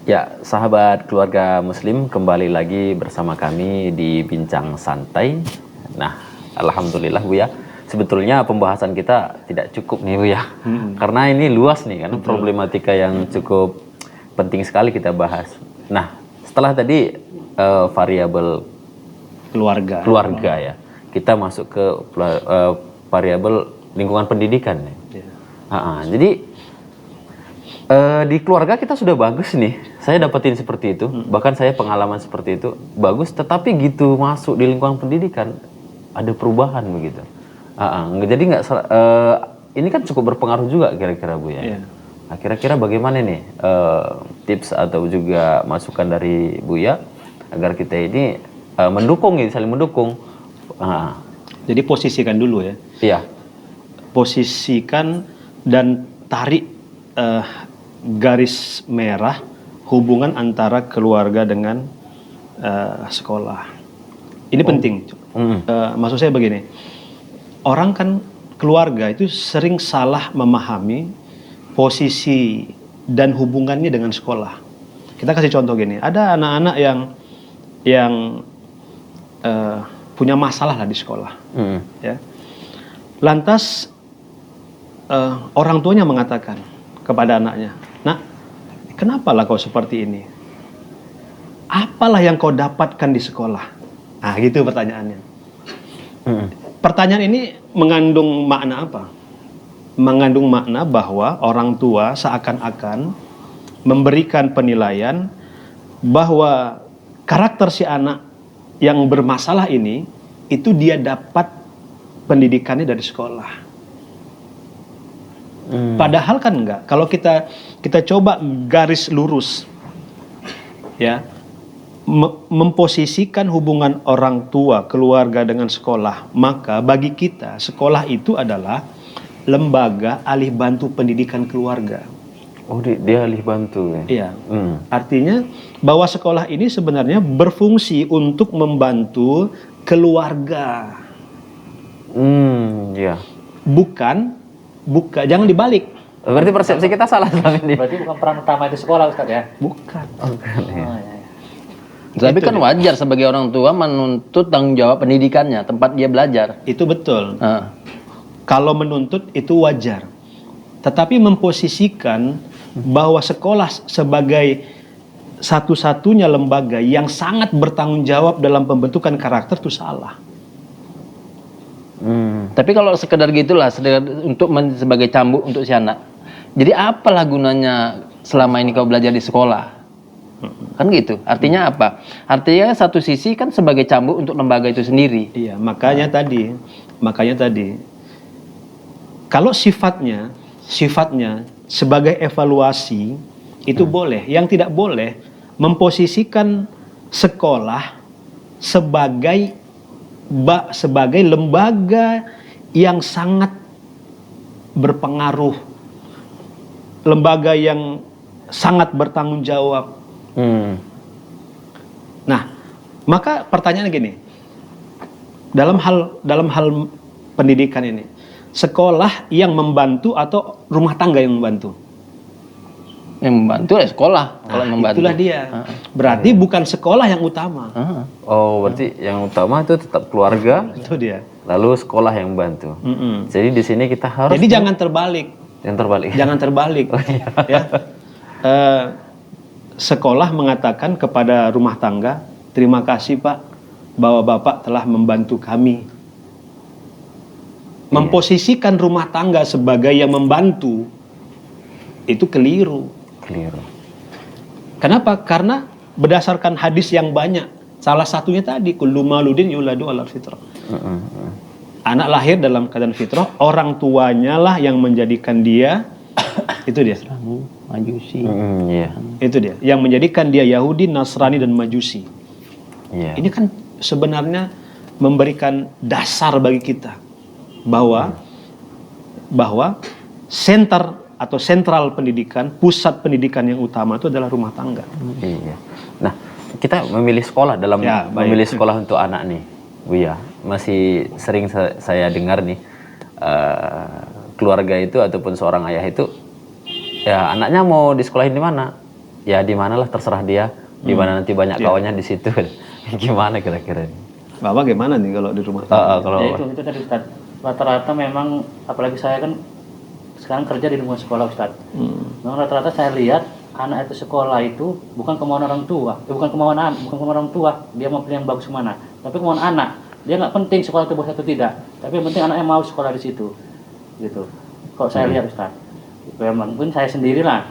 Ya, sahabat keluarga Muslim, kembali lagi bersama kami di Bincang Santai. Nah, alhamdulillah Bu ya, sebetulnya pembahasan kita tidak cukup nih Bu ya, karena ini luas nih kan, problematika yang cukup penting sekali kita bahas. Nah, setelah tadi variabel keluarga ya, kita masuk ke variabel lingkungan pendidikan ya. Jadi di keluarga kita sudah bagus nih, saya dapetin seperti itu, bahkan saya pengalaman seperti itu bagus, tetapi gitu masuk di lingkungan pendidikan ada perubahan begitu. Jadi nggak ini kan cukup berpengaruh juga kira-kira Bu ya. Nah, kira-kira bagaimana nih tips atau juga masukan dari Bu ya agar kita ini mendukung ya, saling mendukung. Jadi posisikan dulu ya. Iya. Posisikan dan tarik garis merah hubungan antara keluarga dengan sekolah. Ini penting. Maksud saya begini, orang kan keluarga itu sering salah memahami posisi dan hubungannya dengan sekolah. Kita kasih contoh gini, ada anak-anak yang punya masalah lah di sekolah, ya. Lantas orang tuanya mengatakan kepada anaknya, "Nak, kenapalah kau seperti ini? Apalah yang kau dapatkan di sekolah?" Nah, gitu pertanyaannya. Pertanyaan ini mengandung makna apa? Mengandung makna bahwa orang tua seakan-akan memberikan penilaian bahwa karakter si anak yang bermasalah ini itu dia dapat pendidikannya dari sekolah. Padahal kan enggak. Kalau kita coba garis lurus, ya, memposisikan hubungan orang tua, keluarga dengan sekolah, maka bagi kita sekolah itu adalah lembaga alih bantu pendidikan keluarga. Oh, dia alih bantu ya? Iya. Artinya bahwa sekolah ini sebenarnya berfungsi untuk membantu keluarga. Iya. Bukan, jangan dibalik. Berarti persepsi kita salah selama ini. Berarti bukan peran utama itu sekolah, Ustaz ya? Bukan. Tapi kan wajar sebagai orang tua menuntut tanggung jawab pendidikannya, tempat dia belajar. Itu betul. Kalau menuntut itu wajar. Tetapi memposisikan bahwa sekolah sebagai satu-satunya lembaga yang sangat bertanggung jawab dalam pembentukan karakter itu salah. Tapi kalau sekedar gitulah, untuk sebagai cambuk untuk si anak. Jadi apalah gunanya selama ini kau belajar di sekolah? Kan gitu. Artinya apa? Artinya satu sisi kan sebagai cambuk untuk lembaga itu sendiri. Iya, makanya tadi kalau sifatnya sebagai evaluasi itu boleh. Yang tidak boleh memposisikan sekolah sebagai lembaga yang sangat berpengaruh, lembaga yang sangat bertanggung jawab. Nah, maka pertanyaannya gini, dalam hal pendidikan ini, sekolah yang membantu atau rumah tangga yang membantu? Yang membantu ya sekolah. Kalau membantu. Itulah dia. Berarti bukan sekolah yang utama. Oh, berarti yang utama itu tetap keluarga. Itu dia. Lalu sekolah yang membantu. Jadi di sini kita harus. Jadi jangan terbalik. Jangan terbalik. Oh, iya. Ya. Sekolah mengatakan kepada rumah tangga, "Terima kasih Pak, bahwa Bapak telah membantu kami." Memposisikan rumah tangga sebagai yang membantu itu keliru. Kenapa? Karena berdasarkan hadis yang banyak. Salah satunya tadi, kullu mauludin yuladu alal fitrah. Anak lahir dalam keadaan fitrah, orang tuanya lah yang menjadikan dia itu dia. Majusi. Itu dia, yang menjadikan dia Yahudi, Nasrani dan Majusi. Ini kan sebenarnya memberikan dasar bagi kita bahwa sentral pendidikan, pusat pendidikan yang utama itu adalah rumah tangga. Nah, kita memilih sekolah dalam memilih sekolah untuk anak nih, Bu ya. Masih sering saya dengar nih keluarga itu ataupun seorang ayah itu, ya anaknya mau disekolahin di mana? ya di mana lah terserah dia, di mana nanti banyak kawannya di situ. Gimana kira-kira? Bapak gimana nih kalau di rumah? Kalau Ya itu tadi Ustaz. Rata-rata memang, apalagi saya kan sekarang kerja di lingkungan sekolah Ustaz. Memang rata-rata saya lihat anak itu sekolah itu bukan kemauan orang tua, bukan kemauan orang tua, dia mau pilih yang bagus mana, tapi kemauan anak. Dia nggak penting sekolah itu bagus atau tidak, tapi yang penting anaknya mau sekolah di situ, gitu. Kok saya lihat Ustaz, ya mungkin saya sendirilah,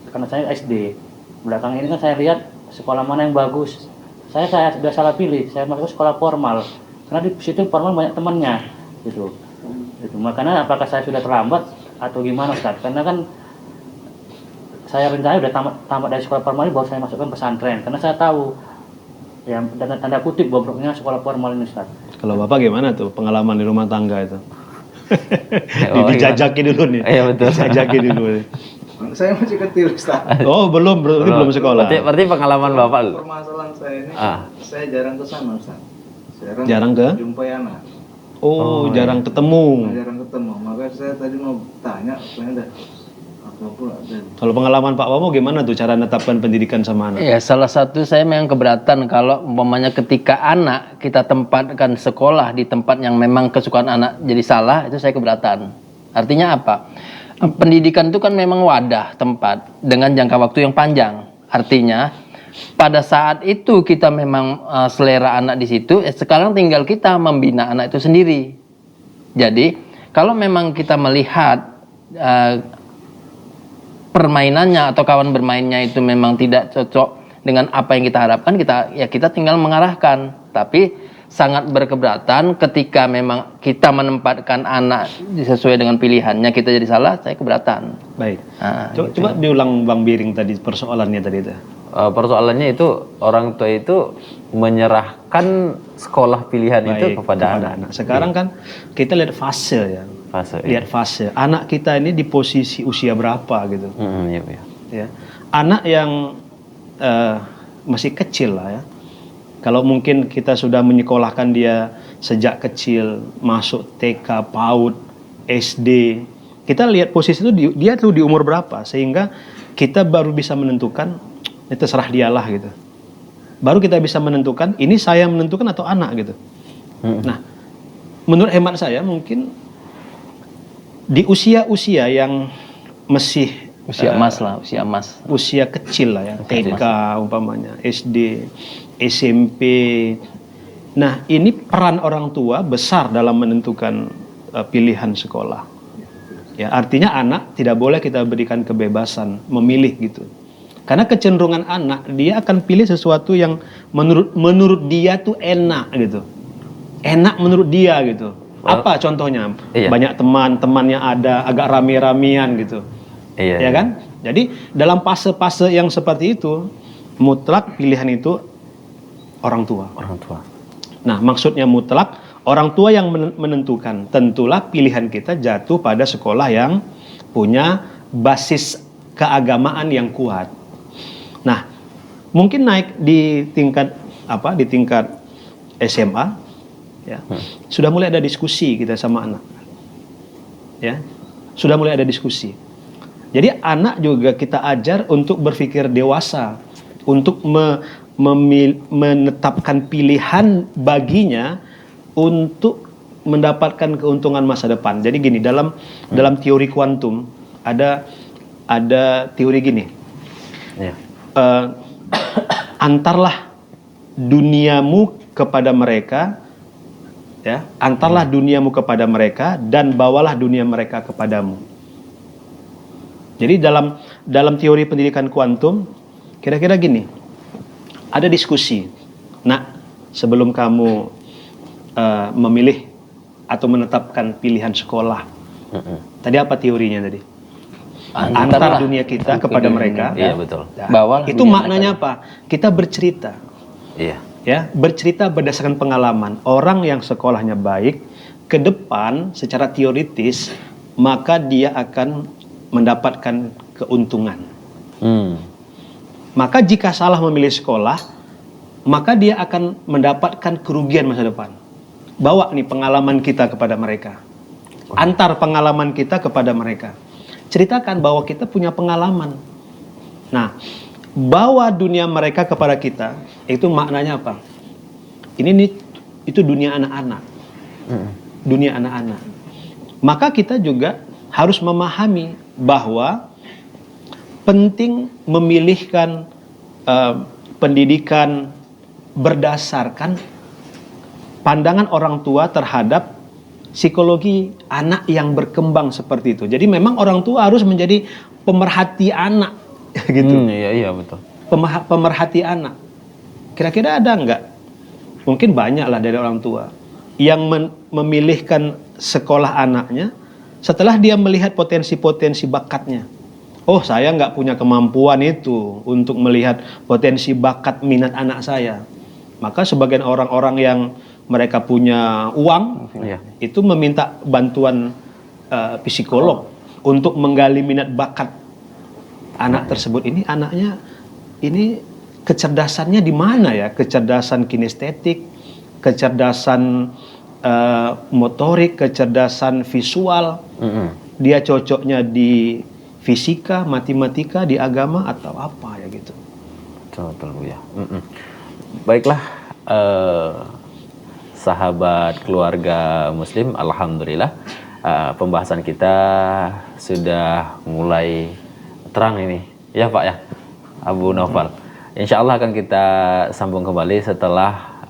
karena saya SD. Belakang ini kan saya lihat sekolah mana yang bagus. Saya sudah salah pilih, saya masuk sekolah formal, karena di situ formal banyak temannya, gitu. Makanya apakah saya sudah terlambat atau gimana Ustaz? Karena kan saya rencana udah tamat dari sekolah formal ini baru saya masukkan pesantren, karena saya tahu ya tanda kutip bobroknya sekolah formal ini Ustaz. Kalau Bapak gimana tuh pengalaman di rumah tangga itu? gimana? Dijajaki dulu nih. Iya betul. Dijajaki dulu nih. Saya masih kecil, Ustaz. Oh, belum sekolah. Berarti pengalaman Bapak. Permasalahan saya ini, Ah. saya jarang ke sana, Ustaz. Jarang ke? Jumpai anak. Oh, jarang ketemu. Jarang ketemu. Maka saya tadi mau tanya, sebenarnya ada apa pula tadi. Kalau pengalaman Pak Wamo gimana tuh cara menetapkan pendidikan sama anak? Ya, salah satu saya memang keberatan kalau umpamanya ketika anak kita tempatkan sekolah di tempat yang memang kesukaan anak jadi salah, itu saya keberatan. Artinya apa? Pendidikan itu kan memang wadah tempat dengan jangka waktu yang panjang. Artinya pada saat itu kita memang selera anak di situ, sekarang tinggal kita membina anak itu sendiri. Jadi kalau memang kita melihat permainannya atau kawan bermainnya itu memang tidak cocok dengan apa yang kita harapkan, kita tinggal mengarahkan. Tapi sangat berkeberatan ketika memang kita menempatkan anak sesuai dengan pilihannya kita jadi salah, saya keberatan. Baik. Nah, Coba diulang Bang Biring tadi persoalannya tadi itu. Persoalannya itu orang tua itu menyerahkan sekolah pilihan itu kepada anak. Sekarang kan kita lihat fase ya. Lihat fase. Anak kita ini di posisi usia berapa gitu. Iya. Ya. Anak yang masih kecil lah ya. Kalau mungkin kita sudah menyekolahkan dia sejak kecil, masuk TK, PAUD, SD, kita lihat posisi itu dia tuh di umur berapa, sehingga kita baru bisa menentukan, itu terserah dialah gitu. Baru kita bisa menentukan, ini saya menentukan atau anak gitu. Nah, menurut hemat saya mungkin di usia-usia yang masih usia emas lah, usia emas. Usia kecil lah ya, TK umpamanya, SD, SMP. Nah, ini peran orang tua besar dalam menentukan pilihan sekolah. Ya, artinya anak tidak boleh kita berikan kebebasan memilih gitu. Karena kecenderungan anak, dia akan pilih sesuatu yang menurut dia tuh enak gitu. Enak menurut dia gitu. Apa contohnya? Iya. Banyak temannya ada, agak rame-ramean gitu. Iya. Ya kan? Jadi dalam fase-fase yang seperti itu, mutlak pilihan itu orang tua. Nah, maksudnya mutlak, orang tua yang menentukan. Tentulah pilihan kita jatuh pada sekolah yang punya basis keagamaan yang kuat. Nah, mungkin naik di tingkat SMA, ya, sudah mulai ada diskusi kita sama anak, ya, sudah mulai ada diskusi. Jadi anak juga kita ajar untuk berpikir dewasa, untuk menetapkan pilihan baginya untuk mendapatkan keuntungan masa depan. Jadi gini, dalam teori kuantum ada teori gini. Iya. Antarlah duniamu kepada mereka, ya, antarlah duniamu kepada mereka dan bawalah dunia mereka kepadamu. Jadi dalam teori pendidikan kuantum kira-kira gini, ada diskusi. Nah, sebelum kamu memilih atau menetapkan pilihan sekolah, tadi apa teorinya tadi? Antar dunia kita kepada mereka. Iya, betul. Nah, itu maknanya apa? Kita bercerita. Iya. Ya, bercerita berdasarkan pengalaman. Orang yang sekolahnya baik, ke depan secara teoritis, maka dia akan mendapatkan keuntungan. Maka jika salah memilih sekolah, maka dia akan mendapatkan kerugian masa depan. Bawa nih pengalaman kita kepada mereka. Antar pengalaman kita kepada mereka. Ceritakan bahwa kita punya pengalaman. Nah, bawa dunia mereka kepada kita, itu maknanya apa? Itu dunia anak-anak. Dunia anak-anak. Maka kita juga harus memahami bahwa penting memilihkan pendidikan berdasarkan pandangan orang tua terhadap psikologi anak yang berkembang seperti itu. Jadi memang orang tua harus menjadi pemerhati anak, gitu. Iya betul. Pemerhati anak. Kira-kira ada nggak? Mungkin banyak lah dari orang tua yang memilihkan sekolah anaknya setelah dia melihat potensi-potensi bakatnya. Oh, saya nggak punya kemampuan itu untuk melihat potensi bakat minat anak saya. Maka sebagian orang-orang yang mereka punya uang, itu meminta bantuan psikolog untuk menggali minat bakat anak tersebut. Ini anaknya, ini kecerdasannya di mana ya? Kecerdasan kinestetik, kecerdasan motorik, kecerdasan visual. Dia cocoknya di fisika, matematika, di agama atau apa ya gitu. Betul Bu ya. Baiklah, sahabat keluarga muslim, alhamdulillah pembahasan kita sudah mulai terang ini ya Pak ya, Abu Naufal. Insya Allah akan kita sambung kembali setelah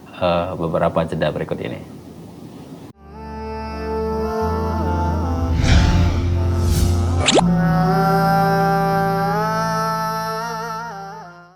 beberapa jeda berikut ini.